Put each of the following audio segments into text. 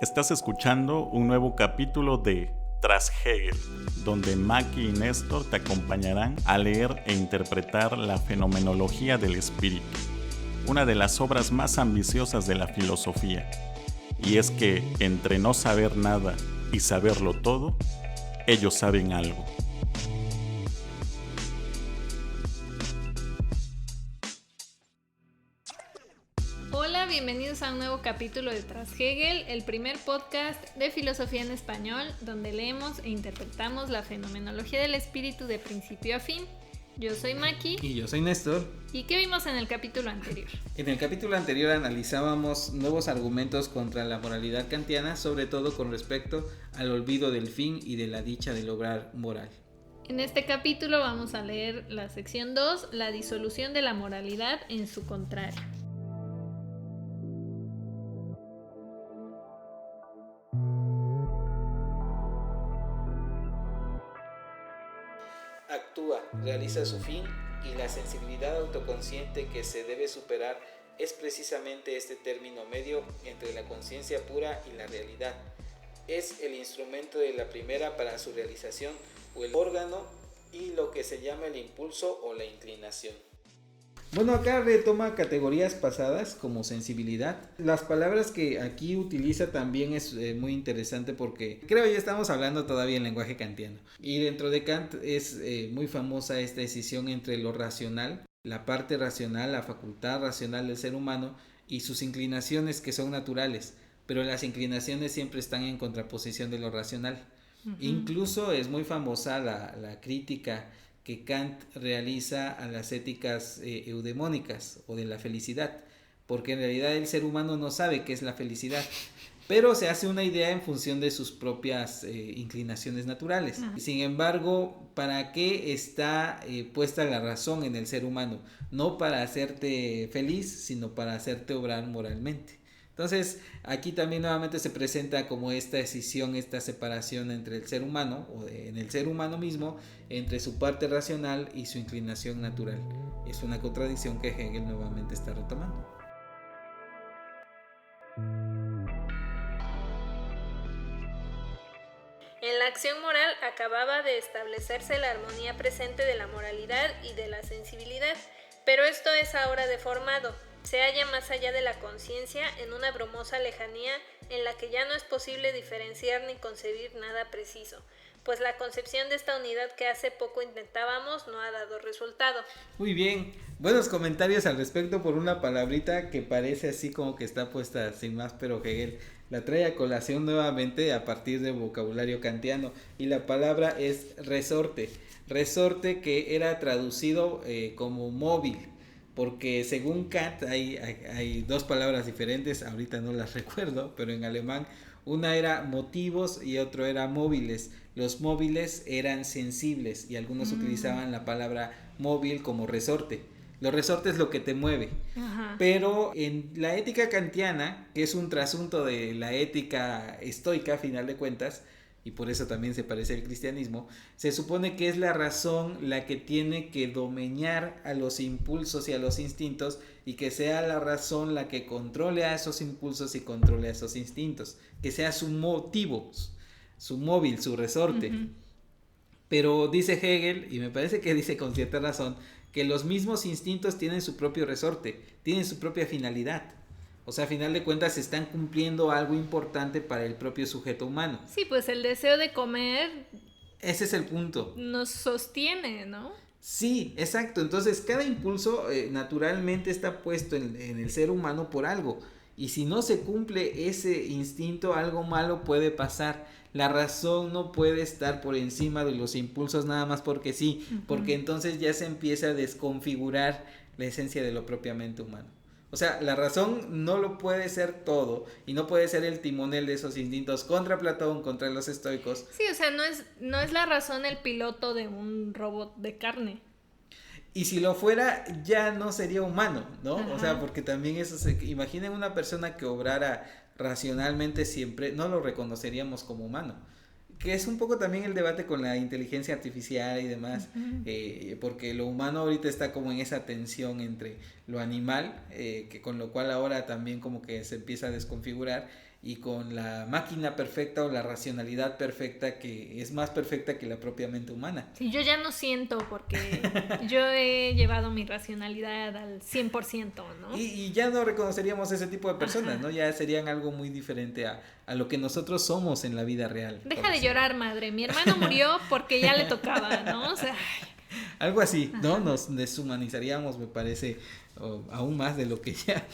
Estás escuchando un nuevo capítulo de Tras Hegel, donde Maki y Néstor te acompañarán a leer e interpretar la fenomenología del espíritu, una de las obras más ambiciosas de la filosofía. Y es que entre no saber nada y saberlo todo, ellos saben algo. Hola, bienvenidos a un nuevo capítulo de Tras Hegel, el primer podcast de filosofía en español, donde leemos e interpretamos la fenomenología del espíritu de principio a fin. Yo soy Maki. Y yo soy Néstor. ¿Y qué vimos en el capítulo anterior? En el capítulo anterior analizábamos nuevos argumentos contra la moralidad kantiana, sobre todo con respecto al olvido del fin y de la dicha del obrar moral. En este capítulo vamos a leer la sección 2, la disolución de la moralidad en su contrario. Actúa, realiza su fin y la sensibilidad autoconsciente que se debe superar es precisamente este término medio entre la conciencia pura y la realidad. Es el instrumento de la primera para su realización o el órgano y lo que se llama el impulso o la inclinación. Bueno, acá retoma categorías pasadas como sensibilidad. Las palabras que aquí utiliza también es muy interesante porque creo ya estamos hablando todavía en lenguaje kantiano. Y dentro de Kant es muy famosa esta decisión entre lo racional, la parte racional, la facultad racional del ser humano y sus inclinaciones que son naturales. Pero las inclinaciones siempre están en contraposición de lo racional. Incluso es muy famosa la crítica que Kant realiza a las éticas eudemónicas o de la felicidad, porque en realidad el ser humano no sabe qué es la felicidad, pero se hace una idea en función de sus propias inclinaciones naturales. Sin embargo, ¿para qué está puesta la razón en el ser humano? No para hacerte feliz, sino para hacerte obrar moralmente. Entonces, aquí también nuevamente se presenta como esta decisión, esta separación entre el ser humano, o en el ser humano mismo, entre su parte racional y su inclinación natural. Es una contradicción que Hegel nuevamente está retomando. En la acción moral acababa de establecerse la armonía presente de la moralidad y de la sensibilidad, pero esto es ahora deformado. Se halla más allá de la conciencia en una brumosa lejanía en la que ya no es posible diferenciar ni concebir nada preciso, pues la concepción de esta unidad que hace poco intentábamos no ha dado resultado. Muy bien, buenos comentarios al respecto por una palabrita que parece así como que está puesta sin más, pero Hegel la trae a colación nuevamente a partir del vocabulario kantiano y la palabra es resorte, resorte que era traducido como móvil. Porque según Kant hay dos palabras diferentes, ahorita no las recuerdo, pero en alemán una era motivos y otro era móviles. Los móviles eran sensibles y algunos utilizaban la palabra móvil como resorte. Los resortes es lo que te mueve. Pero en la ética kantiana, que es un trasunto de la ética estoica a final de cuentas, y por eso también se parece al cristianismo, se supone que es la razón la que tiene que domeñar a los impulsos y a los instintos y que sea la razón la que controle a esos impulsos y controle a esos instintos, que sea su motivo, su móvil, su resorte. Pero dice Hegel, y me parece que dice con cierta razón, que los mismos instintos tienen su propio resorte, tienen su propia finalidad. O sea, a final de cuentas están cumpliendo algo importante para el propio sujeto humano. Sí, pues el deseo de comer... Ese es el punto. Nos sostiene, ¿no? Sí, exacto. Entonces cada impulso naturalmente está puesto en el ser humano por algo. Y si no se cumple ese instinto, algo malo puede pasar. La razón no puede estar por encima de los impulsos nada más porque sí. Porque entonces ya se empieza a desconfigurar la esencia de lo propiamente humano. O sea, la razón no lo puede ser todo y no puede ser el timonel de esos instintos contra Platón, contra los estoicos. Sí, o sea, no es la razón el piloto de un robot de carne. Y si lo fuera, ya no sería humano, ¿no? O sea, porque también eso imaginen una persona que obrara racionalmente siempre, no lo reconoceríamos como humano. Que es un poco también el debate con la inteligencia artificial y demás, porque lo humano ahorita está como en esa tensión entre lo animal, que con lo cual ahora también como que se empieza a desconfigurar, y con la máquina perfecta o la racionalidad perfecta, que es más perfecta que la propia mente humana. Sí, yo ya no siento porque yo he llevado mi racionalidad al 100%, ¿no? Y ya no reconoceríamos ese tipo de personas, ¿no? Ya serían algo muy diferente a lo que nosotros somos en la vida real. Deja de llorar, madre. Mi hermano murió porque ya le tocaba, ¿no? O sea, algo así, ¿no? Nos deshumanizaríamos, me parece, aún más de lo que ya.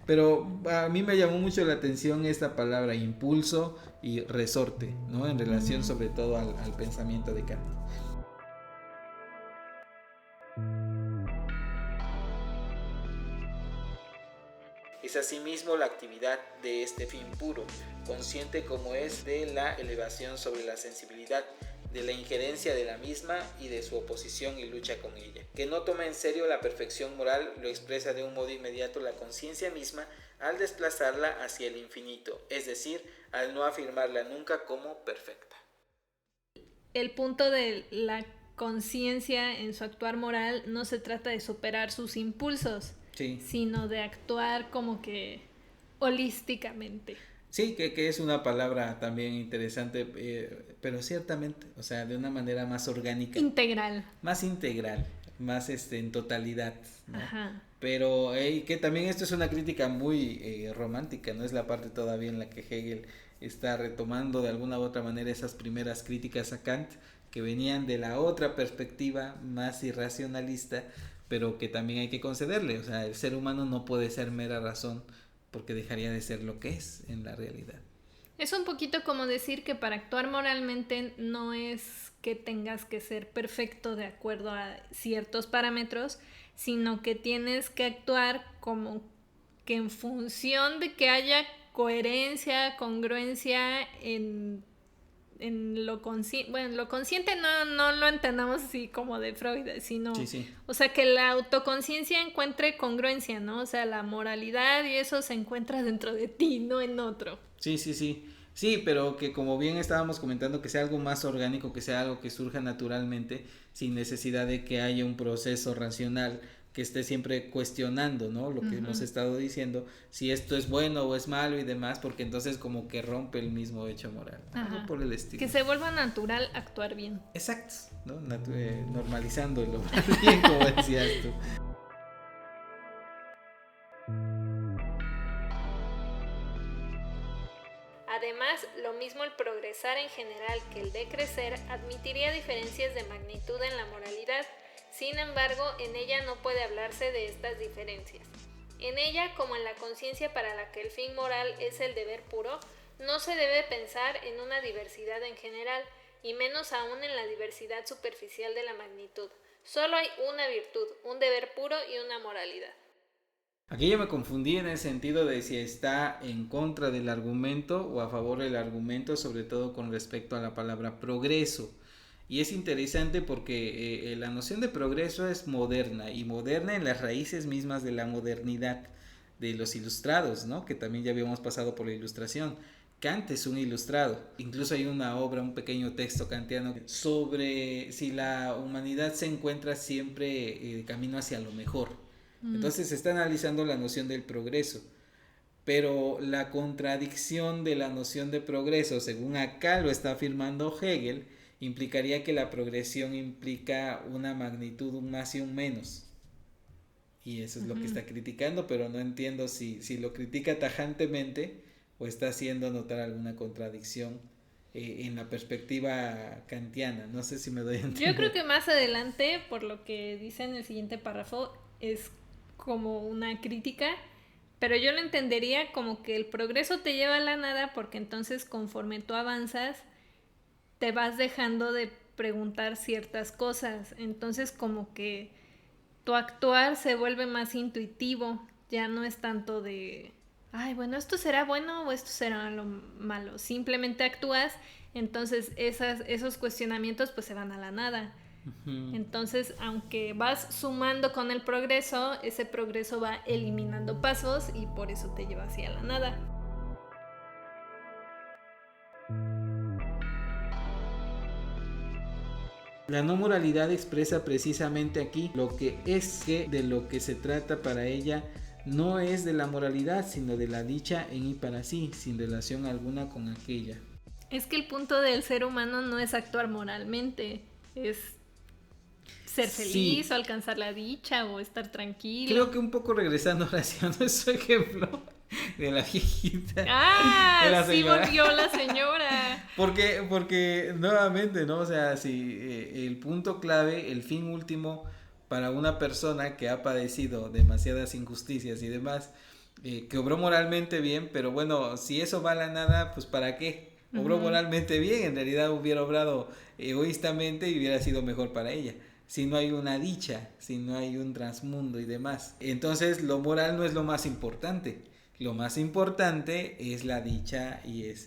Pero a mí me llamó mucho la atención esta palabra impulso y resorte, ¿no? En relación sobre todo al pensamiento de Kant. Es asimismo la actividad de este fin puro, consciente como es de la elevación sobre la sensibilidad, de la injerencia de la misma y de su oposición y lucha con ella. Que no toma en serio la perfección moral lo expresa de un modo inmediato la conciencia misma al desplazarla hacia el infinito, es decir, al no afirmarla nunca como perfecta. El punto de la conciencia en su actuar moral no se trata de superar sus impulsos, sí, sino de actuar como que holísticamente. Sí, que es una palabra también interesante, pero ciertamente, o sea, de una manera más orgánica. Integral. Más integral, más en totalidad, ¿no? Ajá. Pero que también esto es una crítica muy romántica, no es la parte todavía en la que Hegel está retomando de alguna u otra manera esas primeras críticas a Kant, que venían de la otra perspectiva más irracionalista, pero que también hay que concederle, o sea, el ser humano no puede ser mera razón, porque dejaría de ser lo que es en la realidad. Es un poquito como decir que para actuar moralmente no es que tengas que ser perfecto de acuerdo a ciertos parámetros, sino que tienes que actuar como que en función de que haya coherencia, congruencia en lo consciente. Bueno, lo consciente no lo entendamos así como de Freud, sino, sí. O sea, que la autoconciencia encuentre congruencia, ¿no? O sea, la moralidad y eso se encuentra dentro de ti, no en otro. Sí, pero que como bien estábamos comentando, que sea algo más orgánico, que sea algo que surja naturalmente, sin necesidad de que haya un proceso racional que esté siempre cuestionando, ¿no? Lo que hemos estado diciendo, si esto es bueno o es malo y demás, porque entonces como que rompe el mismo hecho moral, algo por el estilo. Que se vuelva natural actuar bien. Exacto, ¿no? Normalizando el obrar bien, como decías tú. Además, lo mismo el progresar en general que el decrecer admitiría diferencias de magnitud en la moralidad. Sin embargo, en ella no puede hablarse de estas diferencias. En ella, como en la conciencia para la que el fin moral es el deber puro, no se debe pensar en una diversidad en general, y menos aún en la diversidad superficial de la magnitud. Solo hay una virtud, un deber puro y una moralidad. Aquí yo me confundí en el sentido de si está en contra del argumento o a favor del argumento, sobre todo con respecto a la palabra progreso. Y es interesante porque la noción de progreso es moderna, y moderna en las raíces mismas de la modernidad de los ilustrados, ¿no? Que también ya habíamos pasado por la ilustración. Kant es un ilustrado, incluso hay una obra, un pequeño texto kantiano sobre si la humanidad se encuentra siempre camino hacia lo mejor. Entonces se está analizando la noción del progreso, pero la contradicción de la noción de progreso, según acá lo está afirmando Hegel, implicaría que la progresión implica una magnitud, un más y un menos. Y eso es lo que está criticando, pero no entiendo si lo critica tajantemente o está haciendo notar alguna contradicción en la perspectiva kantiana. No sé si me doy a entender. Yo creo que más adelante, por lo que dice en el siguiente párrafo, es como una crítica, pero yo lo entendería como que el progreso te lleva a la nada, porque entonces conforme tú avanzas te vas dejando de preguntar ciertas cosas, entonces como que tu actuar se vuelve más intuitivo, ya no es tanto de ay, bueno, esto será bueno o esto será lo malo, simplemente actúas, entonces esos cuestionamientos pues se van a la nada. Entonces, aunque vas sumando con el progreso, ese progreso va eliminando pasos y por eso te lleva hacia la nada. La no moralidad expresa precisamente aquí lo que es, que de lo que se trata para ella no es de la moralidad, sino de la dicha en y para sí, sin relación alguna con aquella. Es que el punto del ser humano no es actuar moralmente, es ser feliz, Sí. o alcanzar la dicha, o estar tranquilo. Creo que un poco regresando a su ejemplo de la viejita. ¡Ah! De la Sí señora. volvió la señora. Porque nuevamente, ¿no? O sea, si el punto clave, el fin último para una persona que ha padecido demasiadas injusticias y demás, que obró moralmente bien, pero bueno, si eso va a la nada, pues ¿para qué? Obró moralmente bien, en realidad hubiera obrado egoístamente y hubiera sido mejor para ella. Si no hay una dicha, si no hay un transmundo y demás. Entonces lo moral no es lo más importante. Lo más importante es la dicha y es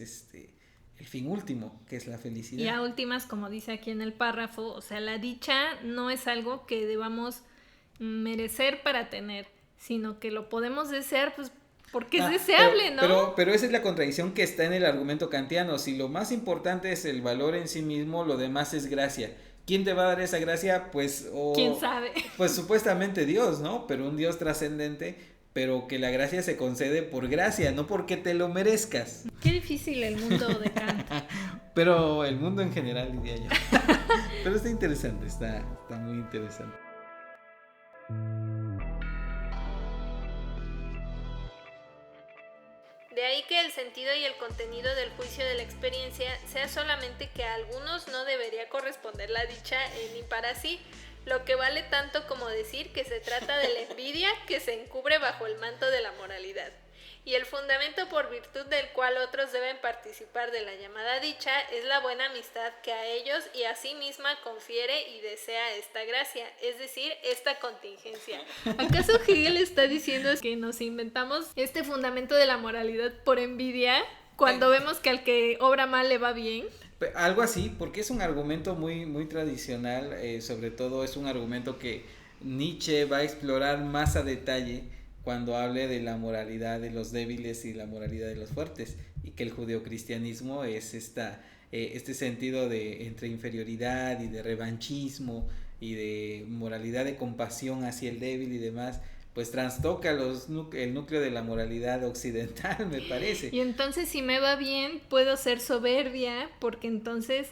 el fin último, que es la felicidad. Y a últimas, como dice aquí en el párrafo, o sea, la dicha no es algo que debamos merecer para tener, sino que lo podemos desear, pues, porque es deseable, ¿no? Pero esa es la contradicción que está en el argumento kantiano. Si lo más importante es el valor en sí mismo, lo demás es gracia. ¿Quién te va a dar esa gracia? Pues, ¿Quién sabe? Pues supuestamente Dios, ¿no? Pero un Dios trascendente, pero que la gracia se concede por gracia, no porque te lo merezcas. Qué difícil el mundo de Kant. Pero el mundo en general, diría yo. Pero está interesante, está muy interesante. De ahí que el sentido y el contenido del juicio de la experiencia sea solamente que a algunos no debería corresponder la dicha en y para sí, lo que vale tanto como decir que se trata de la envidia que se encubre bajo el manto de la moralidad. Y el fundamento por virtud del cual otros deben participar de la llamada dicha es la buena amistad que a ellos y a sí misma confiere y desea esta gracia, es decir, esta contingencia. ¿Acaso Hegel está diciendo que nos inventamos este fundamento de la moralidad por envidia cuando vemos que al que obra mal le va bien? Algo así, porque es un argumento muy tradicional, sobre todo es un argumento que Nietzsche va a explorar más a detalle cuando hable de la moralidad de los débiles y la moralidad de los fuertes, y que el judeocristianismo es este sentido de entre inferioridad y de revanchismo y de moralidad de compasión hacia el débil y demás, pues trastoca el núcleo de la moralidad occidental, me parece. Y entonces si me va bien, puedo ser soberbia, porque entonces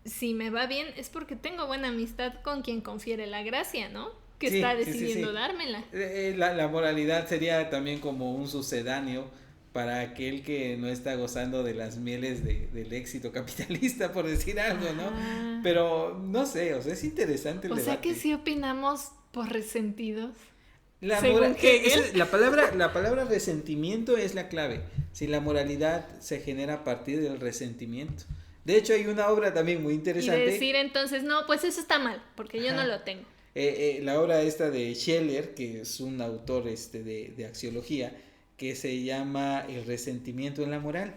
si me va bien es porque tengo buena amistad con quien confiere la gracia, ¿no? Que sí, está decidiendo dármela. La moralidad sería también como un sucedáneo para aquel que no está gozando de las mieles del éxito capitalista, por decir algo, ¿no? Pero no sé, o sea, es interesante el debate. O sea que sí opinamos por resentidos. La palabra resentimiento es la clave. Si la moralidad se genera a partir del resentimiento. De hecho, hay una obra también muy interesante. Y decir entonces, no, pues eso está mal, porque yo no lo tengo. La obra esta de Scheller, que es un autor de axiología, que se llama El resentimiento en la moral,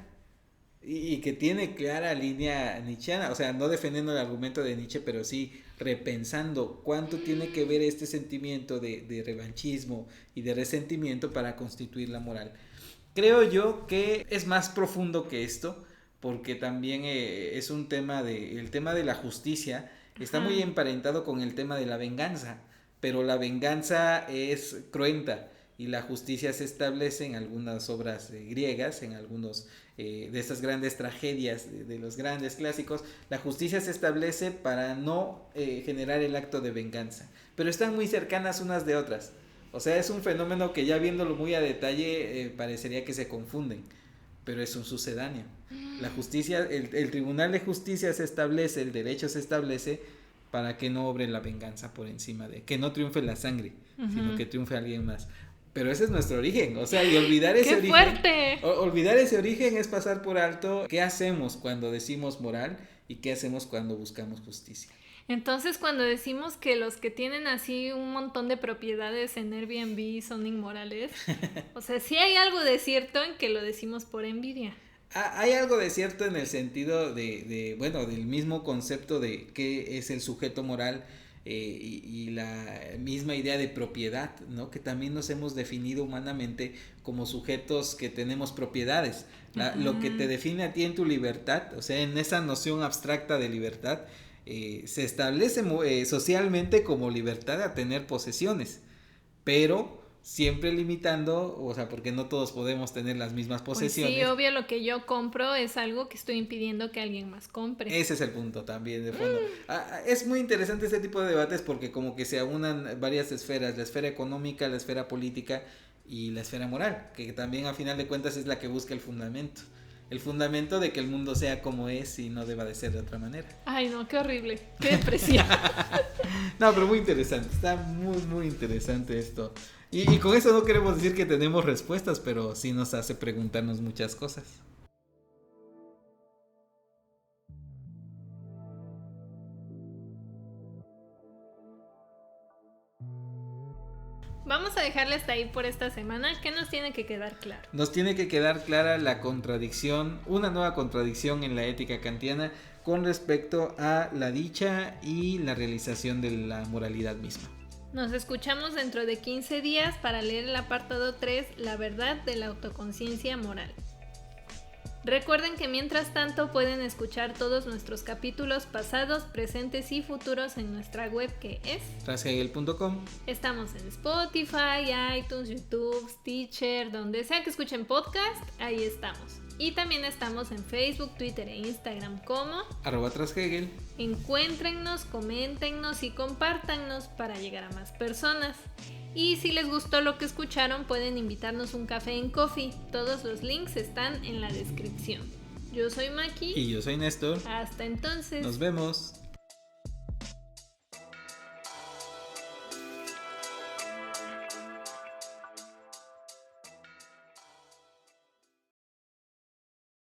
y que tiene clara línea nietzscheana, o sea, no defendiendo el argumento de Nietzsche, pero sí repensando cuánto tiene que ver este sentimiento de revanchismo y de resentimiento para constituir la moral. Creo yo que es más profundo que esto, porque también es un tema el tema de la justicia. Está muy emparentado con el tema de la venganza, pero la venganza es cruenta y la justicia se establece en algunas obras griegas, en algunos de estas grandes tragedias de los grandes clásicos. La justicia se establece para no generar el acto de venganza, pero están muy cercanas unas de otras. O sea, es un fenómeno que ya viéndolo muy a detalle parecería que se confunden, pero es un sucedáneo. La justicia, el Tribunal de Justicia se establece, el derecho se establece para que no obre la venganza por encima que no triunfe la sangre, sino que triunfe alguien más. Pero ese es nuestro origen, o sea, y olvidar ese origen. ¡Qué fuerte! Olvidar ese origen es pasar por alto qué hacemos cuando decimos moral y qué hacemos cuando buscamos justicia. Entonces, cuando decimos que los que tienen así un montón de propiedades en Airbnb son inmorales, o sea, sí hay algo de cierto en que lo decimos por envidia. Hay algo de cierto en el sentido del mismo concepto de qué es el sujeto moral y la misma idea de propiedad, ¿no? Que también nos hemos definido humanamente como sujetos que tenemos propiedades. Lo que te define a ti en tu libertad, o sea, en esa noción abstracta de libertad, se establece socialmente como libertad a tener posesiones, pero siempre limitando, o sea, porque no todos podemos tener las mismas posesiones. Pues sí, obvio, lo que yo compro es algo que estoy impidiendo que alguien más compre. Ese es el punto también, de fondo. Es muy interesante este tipo de debates porque como que se aunan varias esferas, la esfera económica, la esfera política y la esfera moral, que también a final de cuentas es la que busca el fundamento. El fundamento de que el mundo sea como es y no deba de ser de otra manera. Ay, no, qué horrible, qué depresión. No, pero muy interesante, está muy interesante esto. Y con eso no queremos decir que tenemos respuestas, pero sí nos hace preguntarnos muchas cosas. Vamos a dejarle hasta ahí por esta semana. ¿Qué nos tiene que quedar claro? Nos tiene que quedar clara la contradicción, una nueva contradicción en la ética kantiana con respecto a la dicha y la realización de la moralidad misma. Nos escuchamos dentro de 15 días para leer el apartado 3, la verdad de la autoconciencia moral. Recuerden que mientras tanto pueden escuchar todos nuestros capítulos pasados, presentes y futuros en nuestra web que es trashegel.com. Estamos en Spotify, iTunes, YouTube, Stitcher, donde sea que escuchen podcast, ahí estamos. Y también estamos en Facebook, Twitter e Instagram como @trashegel. Encuéntrennos, coméntenos y compártannos para llegar a más personas. Y si les gustó lo que escucharon, pueden invitarnos un café en Coffee. Todos los links están en la descripción. Yo soy Maki. Y yo soy Néstor. Hasta entonces. Nos vemos.